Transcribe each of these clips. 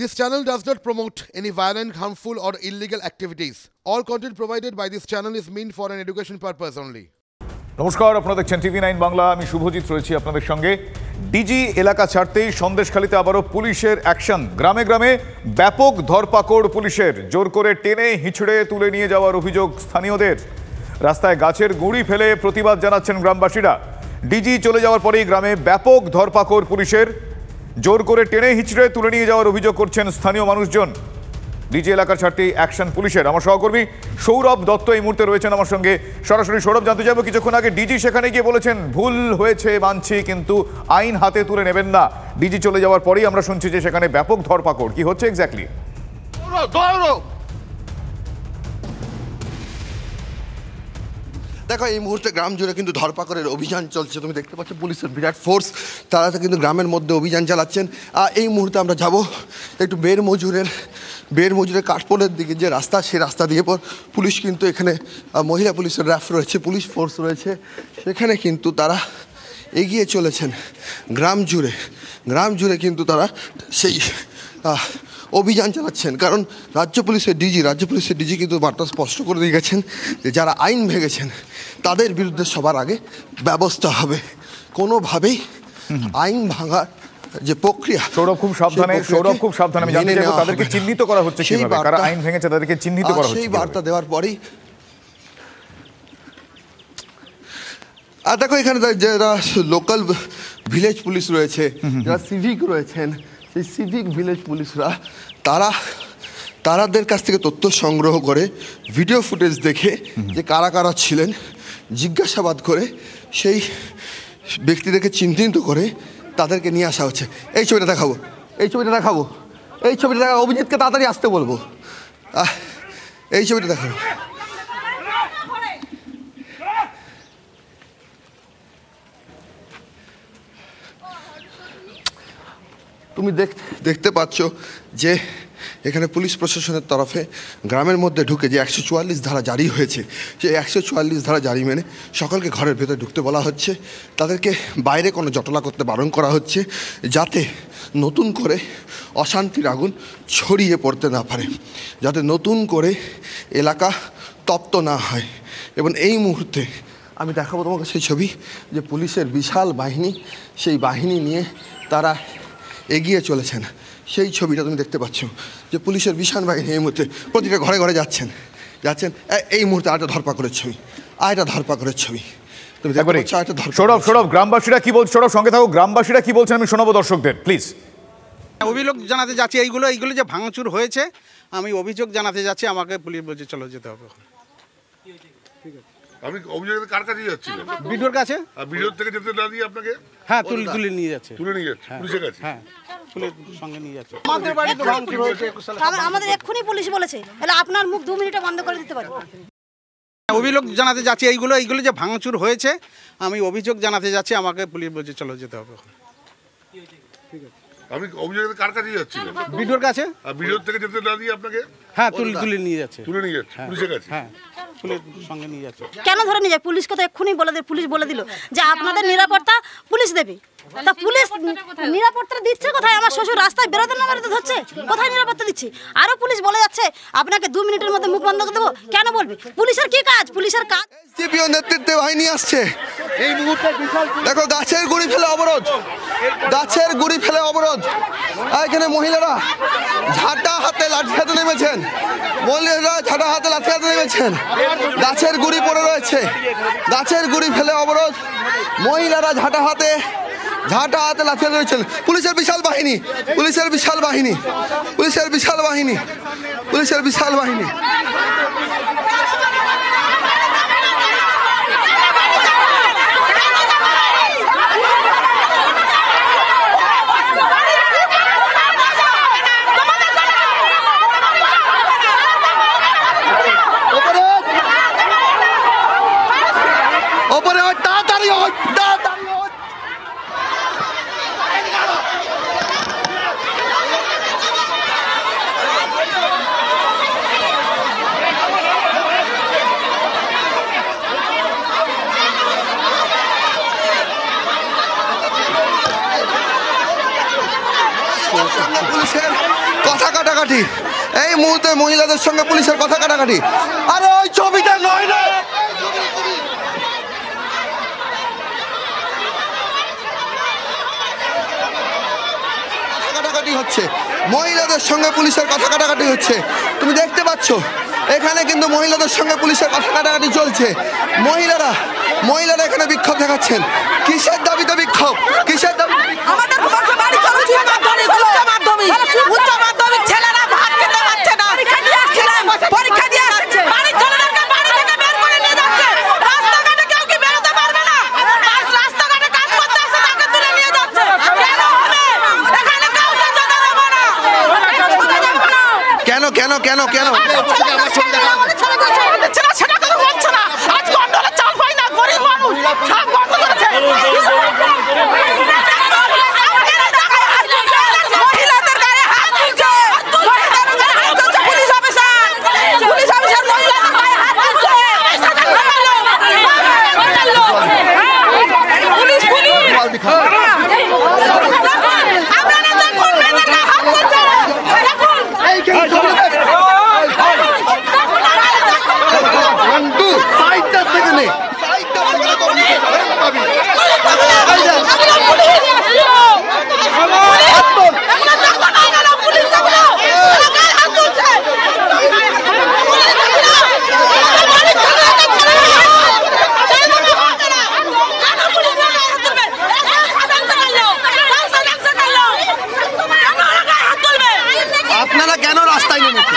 This channel does not promote any violent, harmful, or illegal activities. All content provided by this channel is meant for an education purpose only. নমস্কার, আপনারা দেখছেন TV 9 Bangla. আমি শুভজিৎ রয়েছি আপনাদের সঙ্গে। DG এলাকা ছাড়তেই সন্দেশখালীতে আবারও পুলিশের অ্যাকশন। গ্রামে গ্রামে ব্যাপক ধরপাকড় পুলিশের। জোর করে টেনে হিঁচড়ে তুলে নিয়ে যাওয়ার অভিযোগ স্থানীয়দের। রাস্তায় গাছের গুঁড়ি ফেলে প্রতিবাদ জানাচ্ছেন গ্রামবাসীরা। ডিজি চলে যাওয়ার পরেই গ্রামে ব্যাপক ধরপাকড় পুলিশের। জোর করে টেনে হিঁচড়ে তুলে নিয়ে যাওয়ার অভিযোগ করছেন স্থানীয় মানুষজন। ডিজি এলাকার ছাড়তেই অ্যাকশন পুলিশের। আমার সহকর্মী সৌরভ দত্ত এই মুহূর্তে রয়েছেন আমার সঙ্গে সরাসরি। সৌরভ, জানতে যাবো, কিছুক্ষণ আগে ডিজি সেখানে গিয়ে বলেছেন ভুল হয়েছে মানছি, কিন্তু আইন হাতে তুলে নেবেন না। ডিজি চলে যাওয়ার পরেই আমরা শুনছি যে সেখানে ব্যাপক ধরপাকড়। কি হচ্ছে এক্স্যাক্টলি? দেখো, এই মুহূর্তে গ্রাম জুড়ে কিন্তু ধরপাকড়ের অভিযান চলছে। তুমি দেখতে পাচ্ছ পুলিশের বিরাট ফোর্স, তারা তো কিন্তু গ্রামের মধ্যে অভিযান চালাচ্ছেন। এই মুহূর্তে আমরা যাব একটু বের মজুরের কাঠপোলের দিকে যে রাস্তা, সেই রাস্তা দিয়ে পর পুলিশ কিন্তু এখানে মহিলা পুলিশের র্যাফ রয়েছে, পুলিশ ফোর্স রয়েছে, সেখানে কিন্তু তারা এগিয়ে চলেছেন। গ্রাম জুড়ে কিন্তু তারা সেই অভিযান চালাচ্ছেন। কারণ রাজ্য পুলিশের ডিজি কিন্তু বার্তা স্পষ্ট করে দিয়ে গেছেন যে যারা আইন ভেঙেছেন তাদের বিরুদ্ধে সবার আগে ব্যবস্থা হবে। কোনোভাবেই আইন ভাঙার যে প্রক্রিয়া, সৌরভ খুব সাবধানে আমি জানতে চাইবো তাদেরকে চিহ্নিত করা হচ্ছে কিভাবে, কারা আইন ভেঙেছে তাদেরকে চিহ্নিত করা হচ্ছে। সেই বার্তা দেওয়ার পরেই আর দেখো, এখানে যারা লোকাল ভিলেজ পুলিশ রয়েছে, যারা সিভিক রয়েছেন, সেই সিভিক ভিলেজ পুলিশরা তারাদের কাছ থেকে তথ্য সংগ্রহ করে ভিডিও ফুটেজ দেখে যে কারা কারা ছিলেন জিজ্ঞাসাবাদ করে সেই ব্যক্তিদেরকে চিহ্নিত করে তাদেরকে নিয়ে আসা হচ্ছে। এই ছবিটা দেখাবো, অভিজিৎকে তাড়াতাড়ি আসতে বলবো। এই ছবিটা দেখাবো। তুমি দেখতে পাচ্ছ যে এখানে পুলিশ প্রশাসনের তরফে গ্রামের মধ্যে ঢুকে যে 144 ধারা জারি হয়েছে, সেই 144 ধারা জারি মেনে সকলকে ঘরের ভেতরে ঢুকতে বলা হচ্ছে। তাদেরকে বাইরে কোনো জটলা করতে বারণ করা হচ্ছে, যাতে নতুন করে অশান্তির আগুন ছড়িয়ে পড়তে না পারে, যাতে নতুন করে এলাকা তপ্ত না হয়। এবং এই মুহূর্তে আমি দেখাবো তোমাকে সেই ছবি, যে পুলিশের বিশাল বাহিনী, সেই বাহিনী নিয়ে তারা এগিয়ে চলেছেন। সেই ছবিটা তুমি দেখতে পাচ্ছ যে পুলিশের বিশাল বাহিনী এই মুহূর্তে প্রতিটা ঘরে ঘরে যাচ্ছেন। এই মুহূর্তে আরেকটা ধরপাকড়ের ছবি তুমি দেখতে পাচ্ছ। সৌরভ, গ্রামবাসীরা কি বলছে? সৌরভ, সঙ্গে থাকো। গ্রামবাসীরা কি বলছেন আমি শোনাবো দর্শকদের, প্লিজ। অভিযোগ জানাতে যাচ্ছি, এইগুলো যে ভাঙচুর হয়েছে, আমি অভিযোগ জানাতে যাচ্ছি। আমাকে পুলিশ বলছে চলো যেতে হবে। আপনি অভিযোগ কার কাছে যাচ্ছিলেন? ভিডিওর কাছে। ভিডিওর থেকে যেতে না দিয়ে আপনাকে? হ্যাঁ, তুলে নিয়ে যাচ্ছে পুলিশের কাছে। হ্যাঁ, পুলিশ সঙ্গে নিয়ে যাচ্ছে। আমাদের বাড়ি তো ভাঙচুর হয়েছে। আমাদের এক্ষুনি পুলিশ বলেছে, তাহলে আপনার মুখ 2 মিনিটে বন্ধ করে দিতে পারবো। অভিযোগ জানাতে যাচ্ছি, এইগুলো যে ভাঙচুর হয়েছে, আমি অভিযোগ জানাতে যাচ্ছি। আমাকে পুলিশ বলছে চলো যেতে হবে। আপনি অভিযোগ কার কাছে যাচ্ছিলেন? ভিডিওর কাছে। ভিডিওর থেকে যেতে না দিয়ে আপনাকে? হ্যাঁ, তুলে নিয়ে যাচ্ছে পুলিশের কাছে। হ্যাঁ, পুলিশ সঙ্গে নিয়ে যাচ্ছে। কেন ধরে নিয়ে যায়? পুলিশকে তো এক্ষুনি পুলিশ বলে দিল যে আপনাদের নিরাপত্তা পুলিশ দেবে। তা পুলিশ নিরাপত্তা দিচ্ছে কোথায়? আমার শ্বশুর রাস্তায় বেরোতে না বেরোতে ধরছে, কোথায় নিরাপত্তা দিচ্ছে? আরো পুলিশ বলে যাচ্ছে আপনাকে 2 মিনিটের মধ্যে মুখ বন্ধ করে দেবো। কেন বলবে? পুলিশের কি কাজ? পুলিশের কাজ সিপিও নেতৃত্বে বাহিনী আসছে। এই মুহূর্তে দেখো, গাছের গুঁড়ি ফেলে অবরোধ। এখানে মহিলারা ঝাঁটা হাতে লাঠি হাতে নেমেছেন। গাছের গুঁড়ি পড়ে রয়েছে, গাছের গুঁড়ি ফেলে অবরোধ। মহিলারা ঝাঁটা হাতে লাঠি হাতে রয়েছেন। পুলিশের বিশাল বাহিনী। কাটাকাটি, এই মুহূর্তে মহিলাদের সঙ্গে পুলিশের কথা কাটাকাটি। আরে ওই ছবিটা নয় না, কাটাকাটি হচ্ছে, মহিলাদের সঙ্গে পুলিশের কথা কাটাকাটি হচ্ছে। তুমি দেখতে পাচ্ছ এখানে কিন্তু মহিলাদের সঙ্গে পুলিশের কথা কাটাকাটি চলছে। মহিলারা এখানে বিক্ষোভ দেখাচ্ছেন। কিসের দাবিতে বিক্ষোভ? কিসের দাবি? আমাদের উচ্চ মাধ্যমিক ছেলেরা ভাত খেতে পারছে না, পরীক্ষা দিয়ে আসছে, বাড়ির ছেলেদেরকে বাড়ি থেকে বের করে নিয়ে যাচ্ছে, রাস্তাঘাটে কেউ কি বেরোতে পারবে না, রাস্তাঘাটে কাজ করতে আসে তাকে তুলে নিয়ে যাচ্ছে। কেন হবে? এখানে কাউকে যেতে দেবো না। কেন কেন কেন কেন সেটা কথা বলছে না। আজ কন্ট্রোলে চাল পাই না, গরিব মানুষ সব বন্ধ করেছে। মহিলাদের গায়ে হাত তুলছে, মহিলাদের গায়ে হাত তুলছে পুলিশ অফিসার, পুলিশ অফিসার মহিলাদের গায়ে হাত তুলছে। পুলিশ আপনারা দেখুন, মেয়েদের গায়ে হাত তুলছে, দেখুন। আপনারা কেন রাস্তায় নেমেছেন?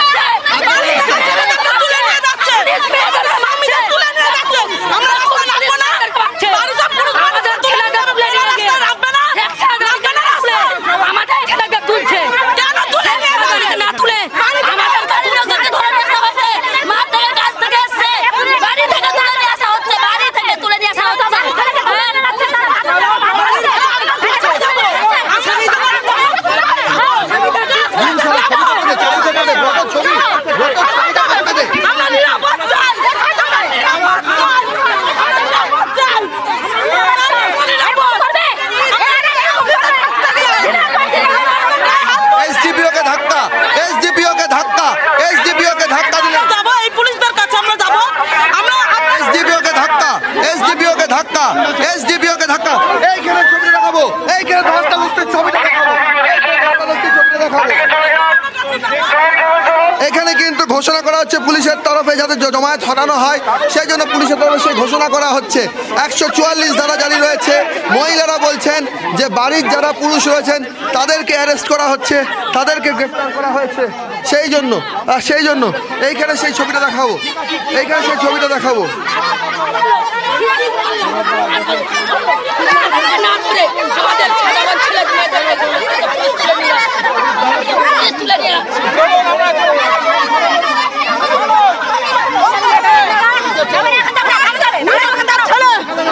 এখানে কিন্তু ঘোষণা করা হচ্ছে পুলিশের তরফে যাতে জমায়েত হটানো হয়, সেই জন্য পুলিশের তরফে সেই ঘোষণা করা হচ্ছে। 144 ধারা জারি রয়েছে। মহিলারা বলছেন যে বাড়ির যারা পুরুষ রয়েছেন তাদেরকে অ্যারেস্ট করা হচ্ছে, তাদেরকে গ্রেফতার করা হয়েছে। সেই জন্য এইখানে সেই ছবিটা দেখাবো,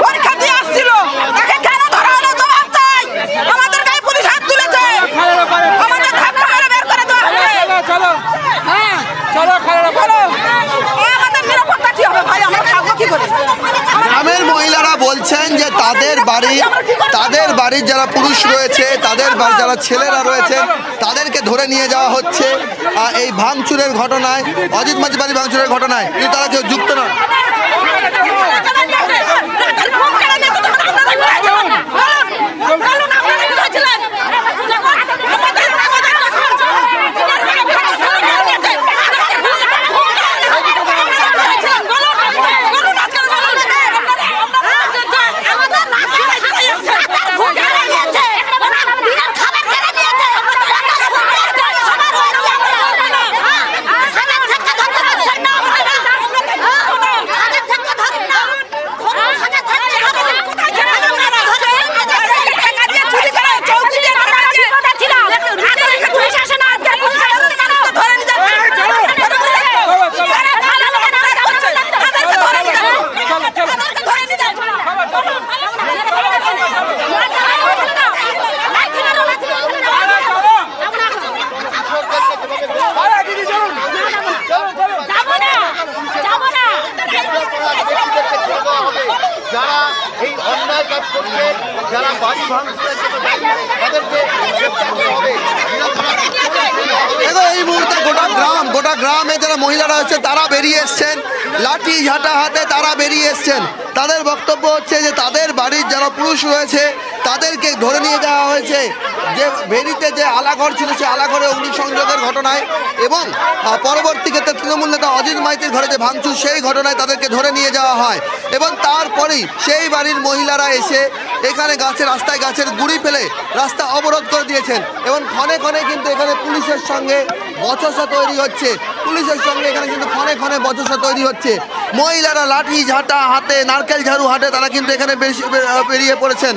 পরীক্ষা দিয়ে আসছিল, তাকে কেন ধরা হলো জবাব চাই। আমাদের গায়ে পুলিশ হাত তুলেছে, আমাদের ধাক্কা মেরে বের করে দেওয়া হচ্ছে। আমাদের নিরাপত্তা কি হবে ভাই? আমরা থাকবো কি করে? গ্রামের মহিলারা বলছেন যে তাদের বাড়ির যারা পুরুষ রয়েছে, তাদের যারা ছেলেরা রয়েছেন তাদেরকে ধরে নিয়ে যাওয়া হচ্ছে এই ভাঙচুরের ঘটনায়, অজিত মাঝি বাড়ি ভাঙচুরের ঘটনায়। কিন্তু তারা কেউ যুক্ত নয়। এই মুহূর্তে গ্রামে যারা মহিলারা আছে তারা বেরিয়ে এসছেন, লাঠি ঝাঁটা হাতে তারা বেরিয়ে এসছেন। তাদের বক্তব্য হচ্ছে যে তাদের বাড়ির যারা পুরুষ রয়েছে তাদেরকে ধরে নিয়ে যাওয়া হয়েছে, যে ভেরিতে যে আলাঘর ছিল সেই আলাঘরে অগ্নিসংযোগের ঘটনায়, এবং পরবর্তী ক্ষেত্রে তৃণমূল নেতা অজিত মাইতির ঘরে যে ভাঙচুর সেই ঘটনায় তাদেরকে ধরে নিয়ে যাওয়া হয়। এবং তারপরেই সেই বাড়ির মহিলারা এসে এখানে রাস্তায় গাছের গুঁড়ি ফেলে রাস্তা অবরোধ করে দিয়েছেন, এবং ক্ষণে ক্ষণে কিন্তু এখানে পুলিশের সঙ্গে বচসা তৈরি হচ্ছে, পুলিশের সঙ্গে এখানে কিন্তু ক্ষণে ক্ষণে বচসা তৈরি হচ্ছে। মহিলারা লাঠি ঝাঁটা হাতে, নারকেল ঝাড়ু হাতে তারা কিন্তু এখানে বেরিয়ে পড়েছেন।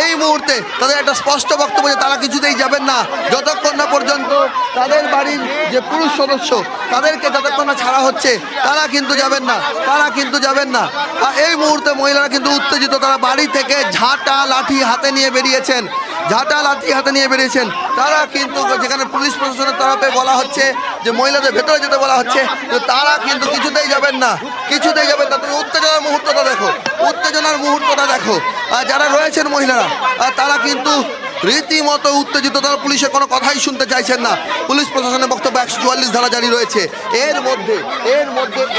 এই মুহূর্তে তাদের একটা স্পষ্ট বক্তব্য যে তারা কিছুতেই যাবেন না যতক্ষণ না পর্যন্ত তাদের বাড়ির যে পুরুষ সদস্য তাদেরকে যতক্ষণ না ছাড়া হচ্ছে তারা কিন্তু যাবেন না, তারা কিন্তু যাবেন না। এই মুহূর্তে মহিলারা কিন্তু উত্তেজিত, তারা বাড়ি থেকে ঝাঁটা লাঠি হাতে নিয়ে বেরিয়েছেন, ঝাঁটা লাঠি হাতে নিয়ে বেরিয়েছেন। তারা কিন্তু যেখানে পুলিশ প্রশাসনের তরফে বলা হচ্ছে যে মহিলাদের ভেতরে যেতে বলা হচ্ছে, তারা কিন্তু কিছুতেই যাবেন না, কিছুতেই যাবেন না। তুমি উত্তেজনার মুহূর্তটা দেখো, উত্তেজনার মুহূর্তটা দেখো। আর যারা রয়েছেন মহিলারা তারা কিন্তু রীতিমতো উত্তেজিত, তারা পুলিশের কোনো কথাই শুনতে চাইছেন না। পুলিশ প্রশাসনের বক্তব্য 144 ধারা জারি রয়েছে, এর মধ্যে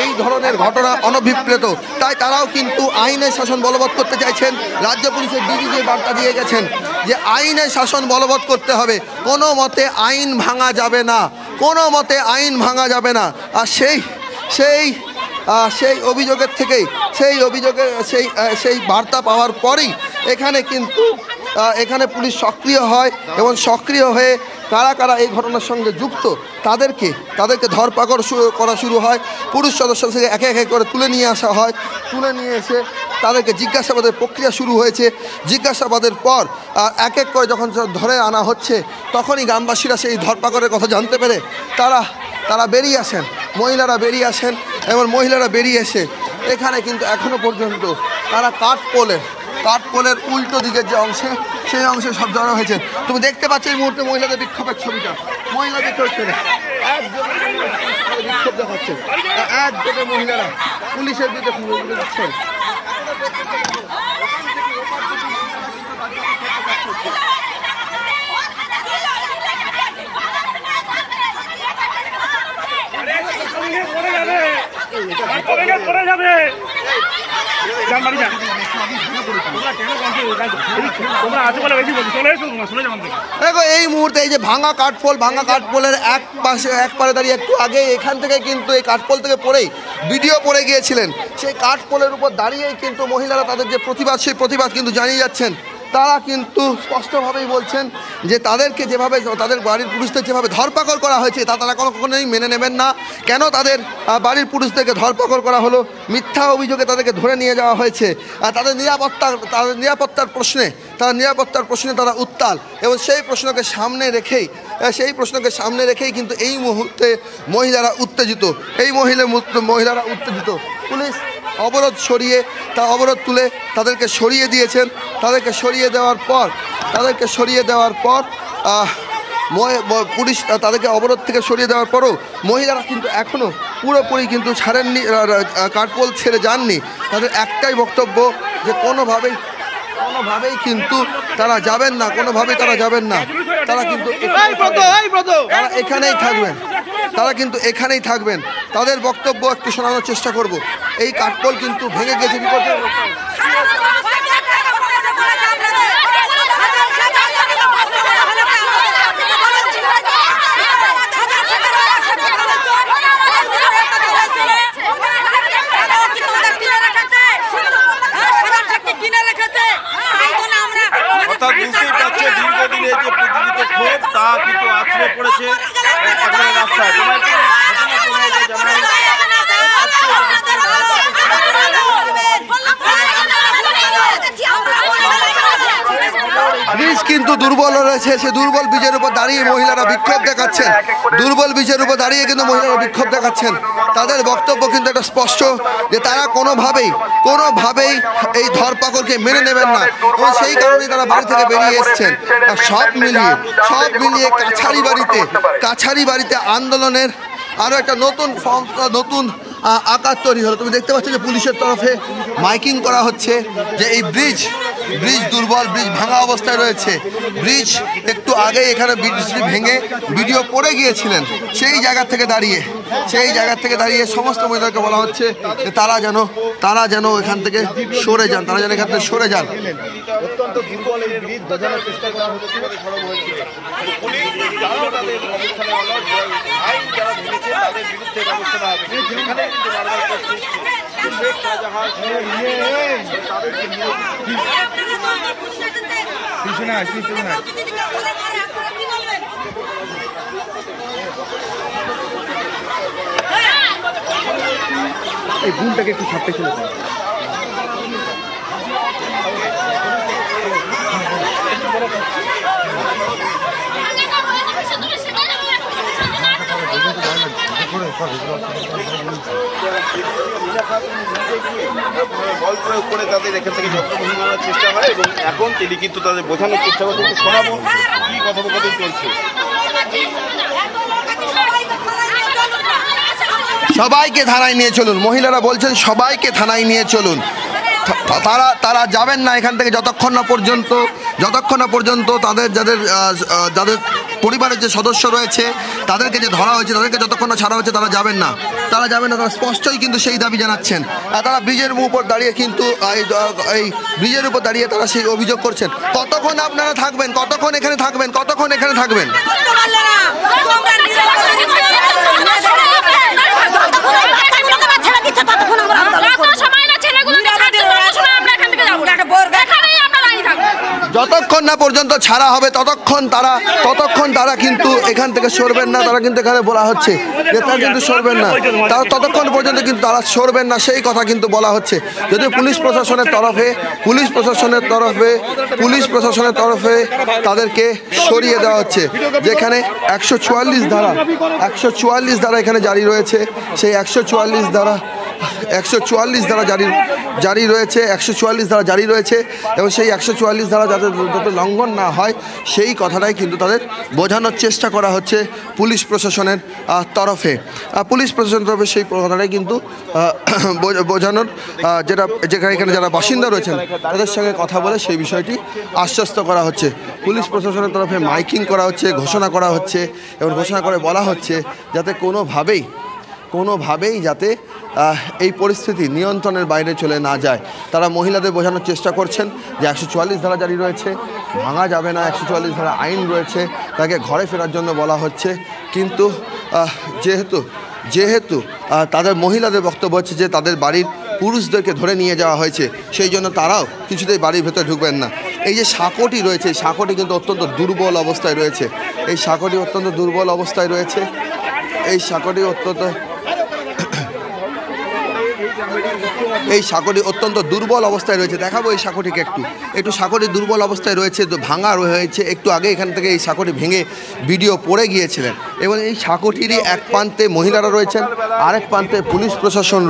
এই ধরনের ঘটনা অনভিপ্রেত, তাই তারাও কিন্তু আইনের শাসন বলবৎ করতে চাইছেন। রাজ্য পুলিশের ডিজি যে বার্তা দিয়ে গেছেন যে আইনের শাসন বলবৎ করতে হবে, কোনো মতে আইন ভাঙা যাবে না, কোনো মতে আইন ভাঙা যাবে না। আর সেই অভিযোগের থেকেই সেই বার্তা পাওয়ার পরেই এখানে পুলিশ সক্রিয় হয়, এবং সক্রিয় হয়ে কারা কারা এই ঘটনার সঙ্গে যুক্ত তাদেরকে ধরপাকড় করা শুরু হয়। পুরুষ সদস্যকে একে একে করে তুলে নিয়ে আসা হয়, তুলে নিয়ে এসে তাদেরকে জিজ্ঞাসাবাদের প্রক্রিয়া শুরু হয়েছে। জিজ্ঞাসাবাদের পর এক এক করে যখন ধরে আনা হচ্ছে তখনই গ্রামবাসীরা সেই ধরপাকড়ের কথা জানতে পেরে তারা বেরিয়ে আসেন, মহিলারা বেরিয়ে আসেন, এবং মহিলারা বেরিয়ে এসে এখানে কিন্তু এখনো পর্যন্ত তারা কাঠপোলের উল্টো দিকের যে অংশে সেই অংশে সব জড়ো হয়েছে। তুমি দেখতে পাচ্ছ এই মুহূর্তে মহিলাদের বিক্ষোভের ছবিটা, মহিলাদের বিক্ষোভ দেখাচ্ছে, একজোটে মহিলারা পুলিশের বিরুদ্ধে দিচ্ছেন। দেখো এই মুহূর্তে এই যে ভাঙা কাঠপোলের এক পারে দাঁড়িয়ে একটু আগে এখান থেকে কিন্তু এই কাঠপোল থেকে পড়েই ভিডিও পড়ে গিয়েছিলেন, সেই কাঠপোলের উপর দাঁড়িয়েই কিন্তু মহিলারা তাদের যে প্রতিবাদ সেই প্রতিবাদ কিন্তু জানিয়ে যাচ্ছেন। তারা কিন্তু স্পষ্টভাবেই বলছেন যে তাদেরকে যেভাবে তাদের বাড়ির পুরুষদের যেভাবে ধরপাকড় করা হয়েছে তা তারা কখনোই মেনে নেবেন না। কেন তাদের বাড়ির পুরুষদেরকে ধরপাকড় করা হলো, মিথ্যা অভিযোগে তাদেরকে ধরে নিয়ে যাওয়া হয়েছে, তাদের নিরাপত্তার প্রশ্নে তারা উত্তাল, এবং সেই প্রশ্নকে সামনে রেখেই কিন্তু এই মুহূর্তে মহিলারা উত্তেজিত, পুলিশ অবরোধ তুলে তাদেরকে সরিয়ে দিয়েছেন। তাদেরকে সরিয়ে দেওয়ার পর পুলিশ তাদেরকে অবরোধ থেকে সরিয়ে দেওয়ার পরও মহিলারা কিন্তু এখনও পুরোপুরি কিন্তু ছাড়েননি, কাঠপোল ছেড়ে যাননি। তাদের একটাই বক্তব্য যে কোনোভাবেই কিন্তু তারা যাবেন না, তারা কিন্তু এখানেই থাকবেন। তাদের বক্তব্য একটু শোনানোর চেষ্টা করব। এই কাঠপোল কিন্তু ভেঙে গেছে বিপর্যয়। দীর্ঘদিনের যে প্রতিনিধিত ক্ষোভ তা কিন্তু আছড়ে পড়েছে রাস্তায়। ব্রিজ কিন্তু দুর্বল রয়েছে, সে দুর্বল ব্রিজের উপর দাঁড়িয়ে মহিলারা বিক্ষোভ দেখাচ্ছেন, তাদের বক্তব্য কিন্তু একটা স্পষ্ট যে তারা কোনোভাবেই এই ধরপাকড়কে মেনে নেবেন না, এবং সেই কারণেই তারা বাড়ি থেকে বেরিয়ে এসছেন। আর সব মিলিয়ে কাছারি বাড়িতে আন্দোলনের আরও একটা নতুন আকার তৈরি হলো। তুমি দেখতে পাচ্ছ যে পুলিশের তরফে মাইকিং করা হচ্ছে যে এই ব্রিজ ব্রিজ দুর্বল, ব্রিজ ভাঙা অবস্থায় রয়েছে। ব্রিজ একটু আগে এখানে ব্রিজটি ভেঙে ভিডিও পড়ে গিয়েছিলেন, সেই জায়গা থেকে দাঁড়িয়ে সমস্ত মহিলাদেরকে বলা হচ্ছে যে তারা যেন এখান থেকে সরে যান, অত্যন্ত দুর্বল এই ব্রিজ বোঝানোর চেষ্টা করা হচ্ছে বলে খবর হয়েছিল। পুলিশ তারাও তাদের অবস্থানে আইন যারা ভেঙেছে তাদের বিরুদ্ধে ব্যবস্থা নেওয়া হবে। এখানে কিন্তু বারবার করছে শেখ শাহজাহান তাদেরকে নিয়ে এই গুণটাকে একটু ছাপতে ছিল। বল প্রয়োগ করে তাদের এখান থেকে যত্নবহীন করার চেষ্টা হয় এবং এখন তিনি কিন্তু তাদের বোঝানোর চেষ্টা করছেন। শোনাবো কি কথোপকথন চলছে। সবাইকে থানায় নিয়ে চলুন, মহিলারা বলছেন সবাইকে থানায় নিয়ে চলুন। তারা যাবেন না এখান থেকে যতক্ষণ না পর্যন্ত তাদের যাদের পরিবারের যে সদস্য রয়েছে তাদেরকে যে ধরা হয়েছে তাদেরকে যতক্ষণ না ছাড়া হয়েছে তারা যাবেন না, তারা স্পষ্টই কিন্তু সেই দাবি জানাচ্ছেন। তারা ব্রিজের উপর দাঁড়িয়ে কিন্তু এই ব্রিজের উপর দাঁড়িয়ে তারা সেই অভিযোগ করছেন। কতক্ষণ আপনারা থাকবেন, কতক্ষণ এখানে থাকবেন? যতক্ষণ না পর্যন্ত ছাড়া হবে ততক্ষণ তারা কিন্তু এখান থেকে সরবেন না। তারা কিন্তু এখানে বলা হচ্ছে যে তারা কিন্তু সরবেন না, তারা ততক্ষণ পর্যন্ত কিন্তু তারা সরবেন না, সেই কথা কিন্তু বলা হচ্ছে। যদিও পুলিশ প্রশাসনের তরফে তাদেরকে সরিয়ে দেওয়া হচ্ছে, যেখানে 144 ধারা এখানে জারি রয়েছে। সেই 144 ধারা জারি রয়েছে এবং সেই 144 ধারা যাতে লঙ্ঘন না হয় সেই কথাটাই কিন্তু তাদের বোঝানোর চেষ্টা করা হচ্ছে পুলিশ প্রশাসনের তরফে। সেই কথাটাই কিন্তু বোঝানোর এখানে যারা বাসিন্দা রয়েছেন তাদের সঙ্গে কথা বলে সেই বিষয়টি আশ্বস্ত করা হচ্ছে। পুলিশ প্রশাসনের তরফে মাইকিং করা হচ্ছে, ঘোষণা করা হচ্ছে এবং ঘোষণা করে বলা হচ্ছে যাতে কোনোভাবেই যাতে এই পরিস্থিতি নিয়ন্ত্রণের বাইরে চলে না যায়। তারা মহিলাদের বোঝানোর চেষ্টা করছেন যে 144 ধারা জারি রয়েছে, ভাঙা যাবে না, 144 ধারা আইন রয়েছে, তাকে ঘরে ফেরার জন্য বলা হচ্ছে। কিন্তু যেহেতু তাদের মহিলাদের বক্তব্য হচ্ছে যে তাদের বাড়ির পুরুষদেরকে ধরে নিয়ে যাওয়া হয়েছে, সেই জন্য তারাও কিছুতেই বাড়ির ভেতরে ঢুকবেন না। এই যে সাঁকোটি রয়েছে, এই সাঁকোটি কিন্তু অত্যন্ত দুর্বল অবস্থায় রয়েছে। এই সাঁকোটি অত্যন্ত দুর্বল অবস্থায় রয়েছে। দেখাবো এই সাঁকোটিকে একটু সাঁকোটি দুর্বল অবস্থায় রয়েছে, ভাঙা রয়েছে। একটু আগে এখান থেকে এই সাঁকোটি ভেঙে ভিডিও পড়ে গিয়েছিলেন এবং এই সাঁকোটিরই এক প্রান্তে মহিলারা রয়েছেন, আরেক প্রান্তে পুলিশ প্রশাসন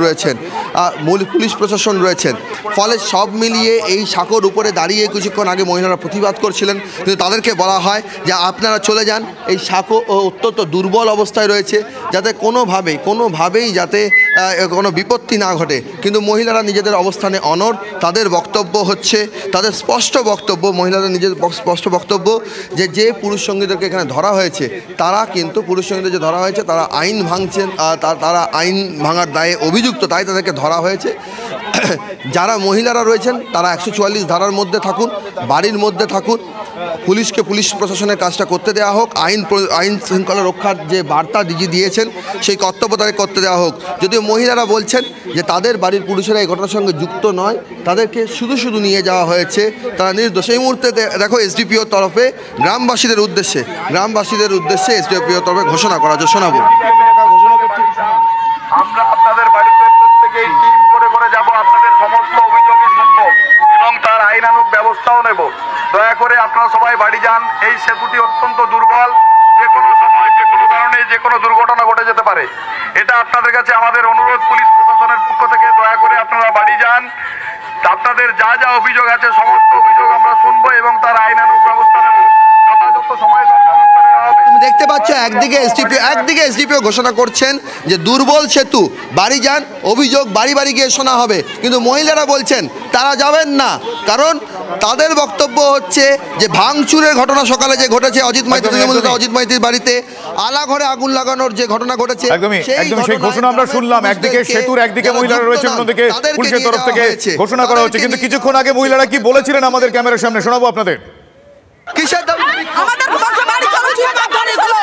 রয়েছেন। ফলে সব মিলিয়ে এই সাঁকোর উপরে দাঁড়িয়ে কিছুক্ষণ আগে মহিলারা প্রতিবাদ করছিলেন, কিন্তু তাদেরকে বলা হয় যে আপনারা চলে যান। এই সাঁকো অত্যন্ত দুর্বল অবস্থায় রয়েছে, যাতে কোনোভাবেই যাতে কোনো বিপত্তি না ঘটে। কিন্তু মহিলারা নিজেদের অবস্থানে অনড়। তাদের বক্তব্য হচ্ছে, তাদের স্পষ্ট বক্তব্য, মহিলাদের নিজের স্পষ্ট বক্তব্য যে পুরুষ সঙ্গীদেরকে এখানে ধরা হয়েছে তারা কিন্তু তারা আইন ভাঙছেন, তারা আইন ভাঙার দায়ে অভিযুক্ত, তাই তাদেরকে ধরা হয়েছে। যারা মহিলারা রয়েছেন তারা 144 ধারার মধ্যে থাকুন, বাড়ির মধ্যে থাকুন, পুলিশ প্রশাসনের কাজটা করতে দেওয়া হোক, আইন শৃঙ্খলা রক্ষার যে বার্তা ডিজি দিয়েছেন সেই কর্তব্য তাদের করতে দেওয়া হোক। যদিও মহিলারা বলছেন যে তাদের বাড়ির পুরুষেরা এই ঘটনার সঙ্গে যুক্ত নয়, তাদেরকে শুধু নিয়ে যাওয়া হয়েছে, তারা নির্দোষ। এই মুহূর্তে দেখো এসডিপিওর তরফে গ্রামবাসীদের উদ্দেশ্যে এসডিপিওর তরফে ঘোষণা করা হচ্ছে, শোনাবো। আমরা আপনাদের বাড়িতে প্রত্যেকেই টিম করে যাব, আপনাদের সমস্ত অভিযোগই শুনবো এবং তার আইনানুগ ব্যবস্থাও নেব। দয়া করে আপনারা সবাই বাড়ি যান। এই সেতুটি অত্যন্ত দুর্বল, যে কোনো সময় যে কোনো কারণে যে কোনো দুর্ঘটনা ঘটে যেতে পারে। এটা আপনাদের কাছে আমাদের অনুরোধ পুলিশ প্রশাসনের পক্ষ থেকে, দয়া করে আপনারা বাড়ি যান। আপনাদের যা অভিযোগ আছে সমস্ত অভিযোগ আমরা শুনবো এবং তার আইনানুগ ব্যবস্থা নেব। যথাযথ সময় ব্যবস্থা নেওয়া হবে। দেখতে পাচ্ছ একদিকে এসডিপিও ঘোষণা করছেন যে দুর্বল সেতু বাড়ি যান, অভিযোগ বাড়ি বাড়ি গিয়ে শোনা হবে, কিন্তু মহিলারা বলছেন তারা যাবেন না, কারণ তাদের বক্তব্য হচ্ছে যে ভাঙচুরের ঘটনা সকালে যে ঘটেছে অজিত মাইতি অজিত মাইতির বাড়িতে আলাঘরে আগুন লাগানোর যে ঘটনা ঘটেছে, একদমই সেই ঘোষণা আমরা শুনলাম। একদিকে সেতুর একদিকে মহিলারা রয়েছে, অন্যদিকে পুলিশের তরফ থেকে ঘোষণা করা হচ্ছে। কিন্তু কিছুক্ষণ আগে মহিলারা কি বলেছিলেন আমাদের ক্যামেরার সামনে শোনাবো আপনাদের। কিসের দাবি? আমাদের বাড়ি চলো